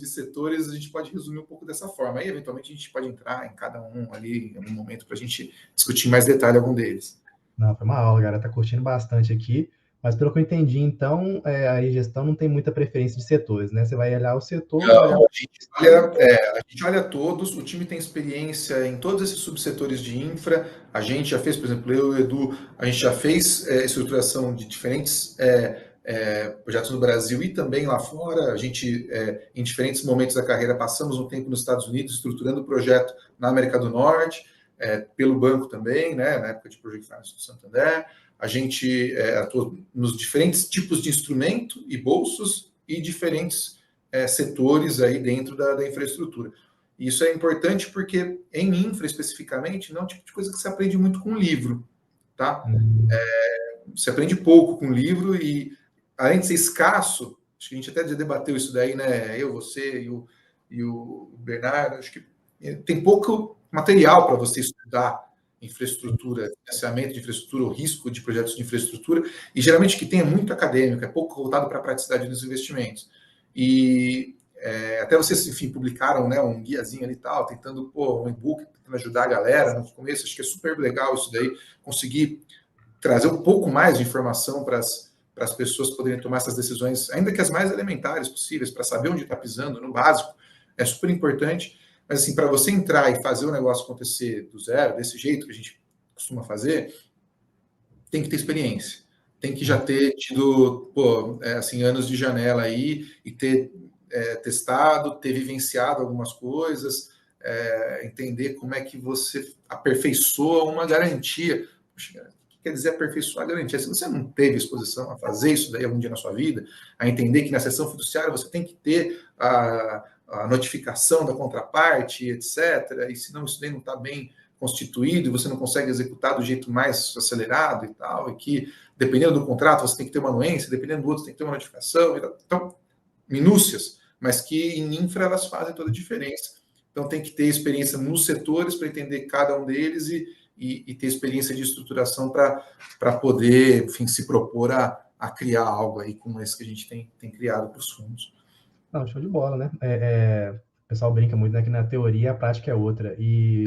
de setores, a gente pode resumir um pouco dessa forma. Aí, eventualmente, a gente pode entrar em cada um ali, em algum momento, para a gente discutir mais detalhe algum deles. Não, foi uma aula, galera. Tá curtindo bastante aqui. Mas pelo que eu entendi, então, a gestão não tem muita preferência de setores, né? Você vai olhar o setor, vai olhar Não, o... a gente olha todos, o time tem experiência em todos esses subsetores de infra. A gente já fez, por exemplo, eu e o Edu, a gente já fez estruturação de diferentes projetos no Brasil e também lá fora. A gente, em diferentes momentos da carreira, passamos um tempo nos Estados Unidos estruturando o projeto na América do Norte, pelo banco também, né, na época de Project Finance do Santander. A gente atua nos diferentes tipos de instrumento e bolsos e diferentes setores aí dentro da infraestrutura. E isso é importante porque em infra especificamente não é um tipo de coisa que se aprende muito com livro, tá? Se aprende pouco com livro e além de ser escasso, acho que a gente até já debateu isso daí, né? Eu, você e o Bernardo, acho que tem pouco material para você estudar infraestrutura, financiamento de infraestrutura, o risco de projetos de infraestrutura, e geralmente que tem é muito acadêmico, é pouco voltado para a praticidade dos investimentos. E até vocês, enfim, publicaram, né, um guiazinho ali e tal, tentando, um e-book, tentando ajudar a galera no começo, acho que é super legal isso daí, conseguir trazer um pouco mais de informação para as pessoas poderem tomar essas decisões, ainda que as mais elementares possíveis, para saber onde está pisando, no básico, é super importante. Mas, assim, para você entrar e fazer o negócio acontecer do zero, desse jeito que a gente costuma fazer, tem que ter experiência. Tem que já ter tido, assim, anos de janela aí e ter testado, ter vivenciado algumas coisas, entender como é que você aperfeiçoa uma garantia. Puxa, o que quer dizer aperfeiçoar a garantia? Se você não teve exposição a fazer isso daí algum dia na sua vida, a entender que na sessão fiduciária você tem que ter a notificação da contraparte, etc. E se não, isso daí não está bem constituído e você não consegue executar do jeito mais acelerado e tal, e que, dependendo do contrato, você tem que ter uma anuência, dependendo do outro, tem que ter uma notificação. Então, minúcias, mas que em infra elas fazem toda a diferença. Então, tem que ter experiência nos setores para entender cada um deles e ter experiência de estruturação para poder, enfim, se propor a criar algo aí como esse que a gente tem criado para os fundos. Não, show de bola, né? O pessoal brinca muito, né, que na teoria a prática é outra. E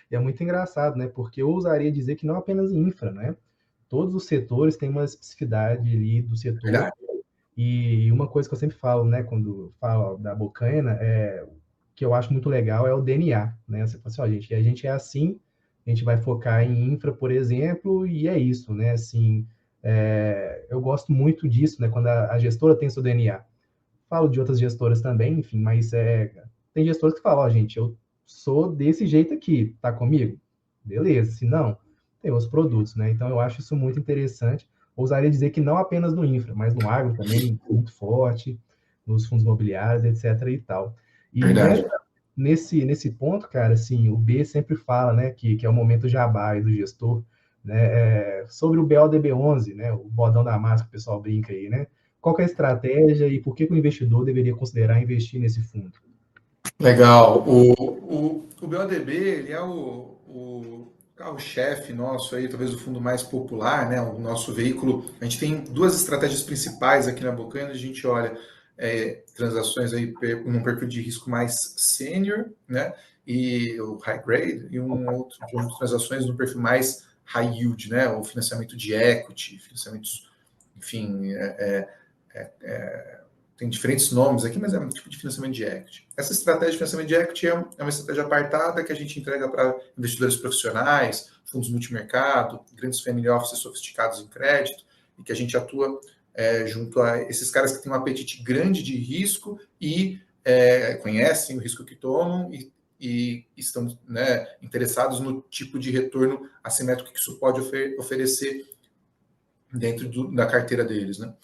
é muito engraçado, né? Porque eu ousaria dizer que não apenas em infra, né? Todos os setores têm uma especificidade ali do setor. Verdade. E uma coisa que eu sempre falo, né, quando falo da Bocaina, que eu acho muito legal é o DNA, né? Você fala assim, ó, gente, a gente é assim, a gente vai focar em infra, por exemplo, e é isso, né? Assim, eu gosto muito disso, né? Quando a gestora tem seu DNA. Falo de outras gestoras também, enfim, mas tem gestores que falam, ó, gente, eu sou desse jeito aqui, tá comigo? Beleza, se não, tem outros produtos, né? Então eu acho isso muito interessante. Ousaria dizer que não apenas no infra, mas no agro também, muito forte, nos fundos imobiliários, etc. e tal. E Verdade. nesse ponto, cara, assim, o B sempre fala, né, que é o momento jabá aí do gestor, né, sobre o BODB11, né, o bodão da massa que o pessoal brinca aí, né? Qual que é a estratégia e por que o investidor deveria considerar investir nesse fundo? Legal. O BODB, ele é o carro-chefe nosso aí, talvez o fundo mais popular, né? O nosso veículo. A gente tem duas estratégias principais aqui na Bocaina. A gente olha transações aí num perfil de risco mais sênior, né? E o high grade, e um outro conjunto de transações no perfil mais high yield, né? O financiamento de equity, financiamentos, enfim, tem diferentes nomes aqui, mas é um tipo de financiamento de equity. Essa estratégia de financiamento de equity é uma estratégia apartada que a gente entrega para investidores profissionais, fundos multimercado, grandes family offices sofisticados em crédito, e que a gente atua junto a esses caras que têm um apetite grande de risco e conhecem o risco que tomam e estão, né, interessados no tipo de retorno assimétrico que isso pode oferecer dentro da carteira deles, né?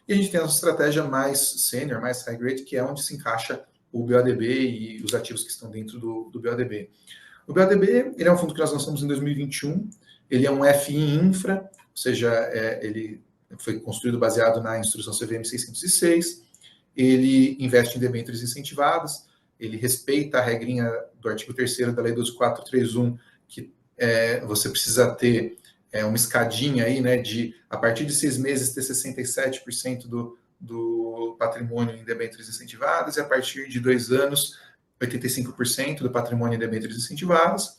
E a gente tem a estratégia mais sênior, mais high grade, que é onde se encaixa o BODB e os ativos que estão dentro do BODB. O BODB, ele é um fundo que nós lançamos em 2021, ele é um FI infra, ou seja, ele foi construído baseado na instrução CVM 606, ele investe em debêntures incentivadas, ele respeita a regrinha do artigo 3º da Lei 12.431, que você precisa ter uma escadinha aí, né, de a partir de 6 meses ter 67% do patrimônio em debêntures incentivadas e a partir de 2 anos, 85% do patrimônio em debêntures incentivadas.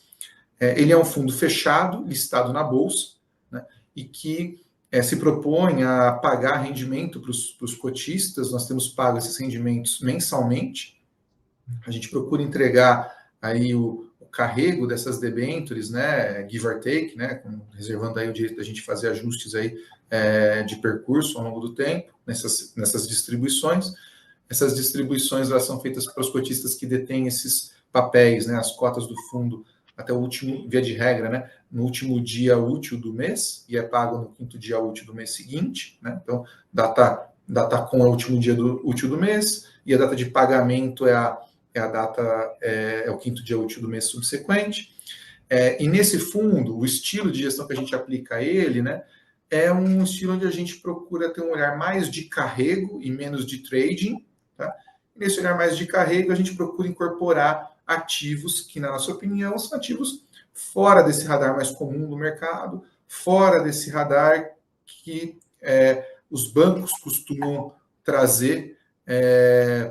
Ele é um fundo fechado, listado na Bolsa, né, e que se propõe a pagar rendimento para os cotistas. Nós temos pago esses rendimentos mensalmente. A gente procura entregar aí o carrego dessas debêntures, né, give or take, né, reservando aí o direito da gente fazer ajustes aí de percurso ao longo do tempo, nessas distribuições. Essas distribuições elas são feitas para os cotistas que detêm esses papéis, né, as cotas do fundo, até o último, via de regra, né, no último dia útil do mês, e é pago no 5º dia útil do mês seguinte, né, então data com o último dia útil do mês, e a data de pagamento é a data, é o 5º dia útil do mês subsequente. E nesse fundo, o estilo de gestão que a gente aplica a ele, né, é um estilo onde a gente procura ter um olhar mais de carrego e menos de trading, tá? E nesse olhar mais de carrego, a gente procura incorporar ativos que, na nossa opinião, são ativos fora desse radar mais comum do mercado, fora desse radar que os bancos costumam trazer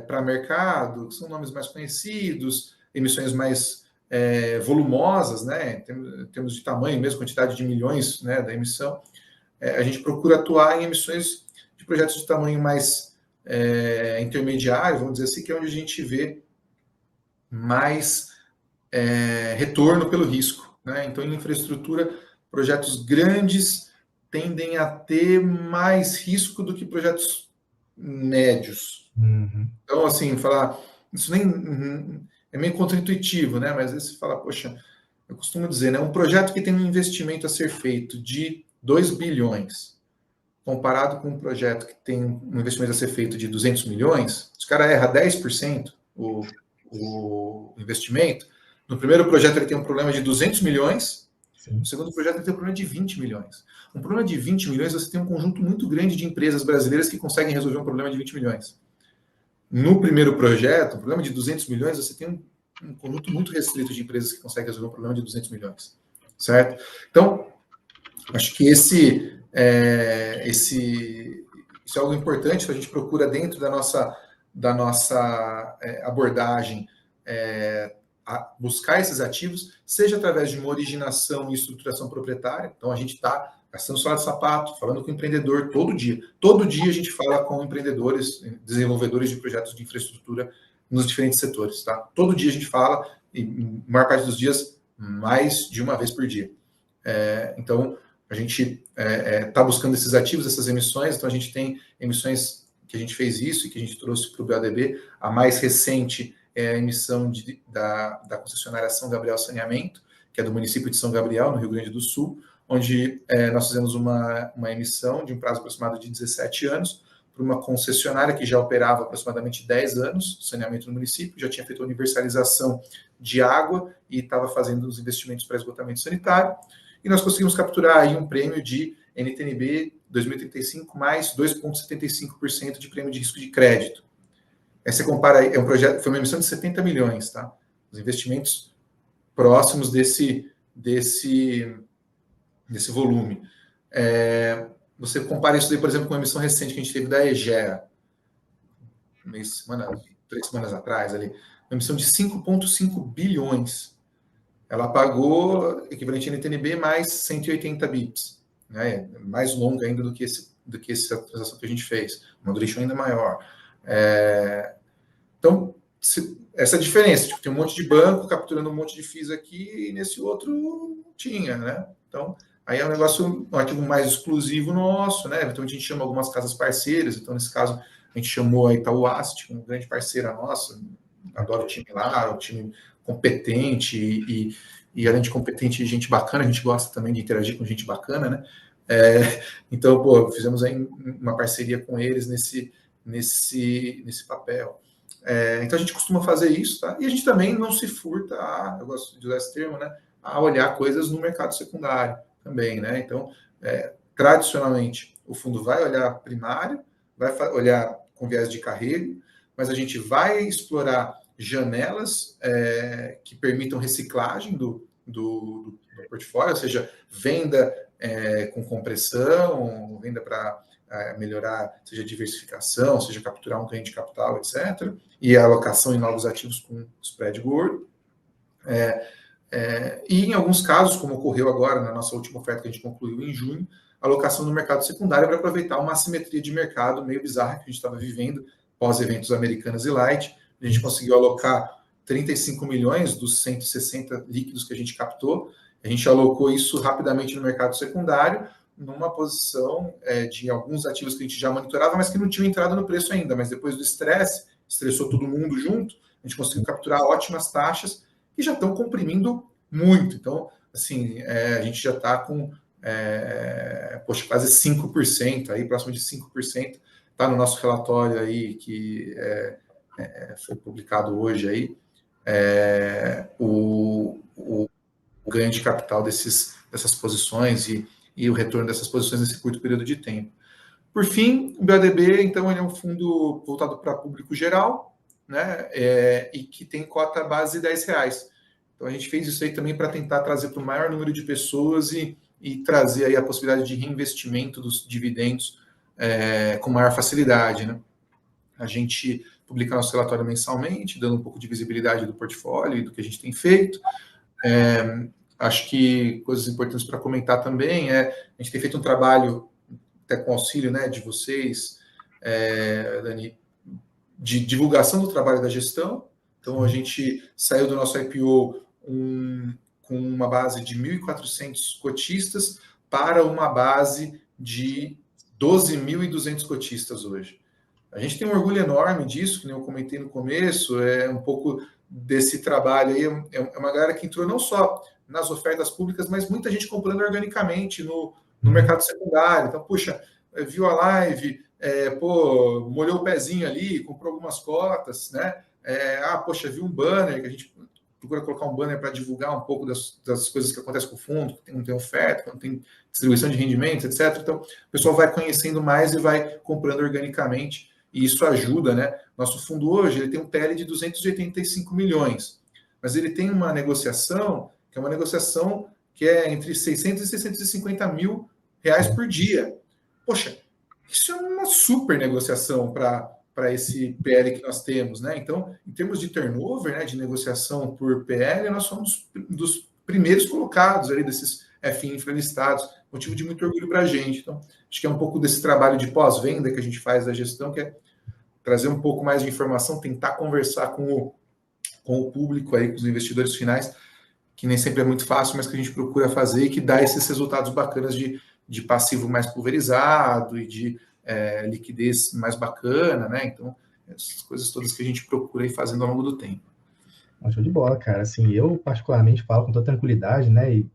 para mercado, que são nomes mais conhecidos, emissões mais volumosas, né, em termos de tamanho mesmo, quantidade de milhões, né, da emissão. A gente procura atuar em emissões de projetos de tamanho mais intermediário, vamos dizer assim, que é onde a gente vê mais retorno pelo risco, né? Então, em infraestrutura, projetos grandes tendem a ter mais risco do que projetos médios. Uhum. Então, assim, falar, isso nem é meio contraintuitivo, né? Mas às vezes você fala, poxa, eu costumo dizer, né? Um projeto que tem um investimento a ser feito de 2 bilhões, comparado com um projeto que tem um investimento a ser feito de 200 milhões, os caras erram 10% o investimento. No primeiro projeto ele tem um problema de 200 milhões, Sim. no segundo projeto ele tem um problema de 20 milhões. Um problema de 20 milhões, você tem um conjunto muito grande de empresas brasileiras que conseguem resolver um problema de 20 milhões. No primeiro projeto, um problema de 200 milhões, você tem um conjunto muito restrito de empresas que conseguem resolver um problema de 200 milhões. Certo? Então, acho que isso é algo importante que a gente procura dentro da nossa abordagem buscar esses ativos, seja através de uma originação e estruturação proprietária. Então, a gente está gastando sola de sapato, falando com o empreendedor todo dia. Todo dia a gente fala com empreendedores, desenvolvedores de projetos de infraestrutura nos diferentes setores. Tá? Todo dia a gente fala, e a maior parte dos dias, mais de uma vez por dia. Então, a gente está buscando esses ativos, essas emissões. Então, a gente tem emissões que a gente fez isso e que a gente trouxe para o BADB. A mais recente é a emissão da concessionária São Gabriel Saneamento, que é do município de São Gabriel, no Rio Grande do Sul, onde nós fizemos uma emissão de um prazo aproximado de 17 anos para uma concessionária que já operava aproximadamente 10 anos, saneamento no município, já tinha feito a universalização de água e estava fazendo os investimentos para esgotamento sanitário. E nós conseguimos capturar aí um prêmio de NTNB 2035 mais 2,75% de prêmio de risco de crédito. Aí você compara aí, um projeto, foi uma emissão de 70 milhões, tá? Os investimentos próximos desse volume. Você compara isso daí, por exemplo, com uma emissão recente que a gente teve da Egea, 3 semanas atrás, ali, uma emissão de 5,5 bilhões. Ela pagou equivalente a NTNB mais 180 bips, né? Mais longa ainda do que essa transação que a gente fez, uma duration ainda maior. Então, essa diferença, tipo, tem um monte de banco capturando um monte de FIIs aqui e nesse outro não tinha, né? Então, aí é um ativo mais exclusivo nosso, né? Então, a gente chama algumas casas parceiras. Então, nesse caso, a gente chamou a Itaú Asset, uma grande parceira nossa. Adoro o time lá, o time competente e além de competente, gente bacana. A gente gosta também de interagir com gente bacana, né? Então, fizemos aí uma parceria com eles nesse papel. Então, a gente costuma fazer isso, tá? E a gente também não se furta, eu gosto de usar esse termo, né? A olhar coisas no mercado secundário também, né? Então, tradicionalmente, o fundo vai olhar primário, vai olhar com viés de carrego, mas a gente vai explorar janelas que permitam reciclagem do portfólio, ou seja, venda com compressão, venda para melhorar, seja diversificação, seja capturar um ganho de capital, etc., e a alocação em novos ativos com spread gordo. E em alguns casos, como ocorreu agora na nossa última oferta que a gente concluiu em junho, a alocação no mercado secundário para aproveitar uma assimetria de mercado meio bizarra que a gente estava vivendo pós-eventos Americanas e Light. A gente conseguiu alocar 35 milhões dos 160 líquidos que a gente captou. A gente alocou isso rapidamente no mercado secundário, numa posição de alguns ativos que a gente já monitorava, mas que não tinham entrado no preço ainda. Mas depois do estresse, estressou todo mundo junto, a gente conseguiu capturar ótimas taxas que já estão comprimindo muito. Então, assim, a gente já está com quase 5%, aí, próximo de 5%. Está no nosso relatório aí, que foi publicado hoje aí, o ganho de capital dessas posições e o retorno dessas posições nesse curto período de tempo. Por fim, o BADB, então, ele é um fundo voltado para público geral, né, e que tem cota base de R$10. Então, a gente fez isso aí também para tentar trazer para o maior número de pessoas e trazer aí a possibilidade de reinvestimento dos dividendos com maior facilidade, né? A gente publica nosso relatório mensalmente, dando um pouco de visibilidade do portfólio e do que a gente tem feito. Acho que coisas importantes para comentar também a gente tem feito um trabalho, até com auxílio, né, de vocês, Dani, de divulgação do trabalho da gestão. Então, a gente saiu do nosso IPO com uma base de 1.400 cotistas para uma base de 12.200 cotistas hoje. A gente tem um orgulho enorme disso, que nem eu comentei no começo, um pouco desse trabalho aí, é uma galera que entrou não só nas ofertas públicas, mas muita gente comprando organicamente no mercado secundário. Então, puxa, viu a live, molhou o pezinho ali, comprou algumas cotas, né? Poxa, viu um banner, que a gente procura colocar um banner para divulgar um pouco das coisas que acontecem com o fundo, que não tem oferta, que não tem distribuição de rendimentos, etc. Então, o pessoal vai conhecendo mais e vai comprando organicamente, e isso ajuda, né? Nosso fundo hoje ele tem um PL de 285 milhões, mas ele tem uma negociação, que é uma negociação que é entre 600 e 650 mil reais por dia. Poxa, isso é uma super negociação para esse PL que nós temos, né? Então, em termos de turnover, né, de negociação por PL, nós somos dos primeiros colocados ali desses FI infra listados, motivo de muito orgulho para a gente. Então, acho que é um pouco desse trabalho de pós-venda que a gente faz da gestão, que é trazer um pouco mais de informação, tentar conversar com o público aí, com os investidores finais, que nem sempre é muito fácil, mas que a gente procura fazer e que dá esses resultados bacanas de passivo mais pulverizado e de liquidez mais bacana, né? Então, essas coisas todas que a gente procura ir fazendo ao longo do tempo. Show de bola, cara. Assim, eu particularmente falo com toda tranquilidade, né? E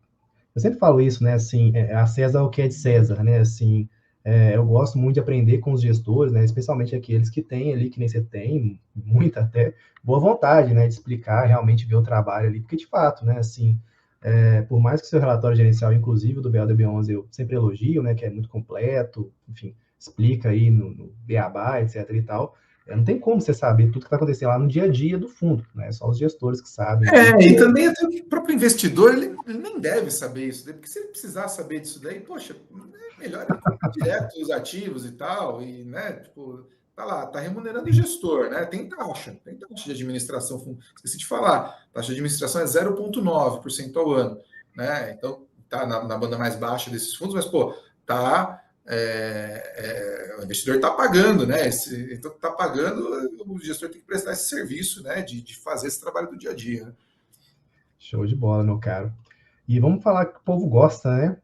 eu sempre falo isso, né? Assim, a César o que é de César, né? Assim, eu gosto muito de aprender com os gestores, né? Especialmente aqueles que têm ali, que nem você tem, muita até, boa vontade, né? De explicar, realmente ver o trabalho ali, porque de fato, né? Assim, por mais que seu relatório gerencial, inclusive o do BLDB11, eu sempre elogio, né? Que é muito completo, enfim, explica aí no beabá, etc e tal. Não tem como você saber tudo que está acontecendo lá no dia a dia do fundo, né? Só os gestores que sabem. E também até o próprio investidor, ele nem deve saber isso, porque se ele precisar saber disso daí, poxa, é melhor ele comprar direto os ativos e tal, e, né, tipo, tá lá, tá remunerando o gestor, né? Tem taxa de administração, esqueci de falar, taxa de administração é 0,9% ao ano, né? Então, tá na banda mais baixa desses fundos, mas, pô, tá... o investidor está pagando, né? Então está pagando, o gestor tem que prestar esse serviço, né? De fazer esse trabalho do dia a dia. Né? Show de bola, meu caro. E vamos falar que o povo gosta, né?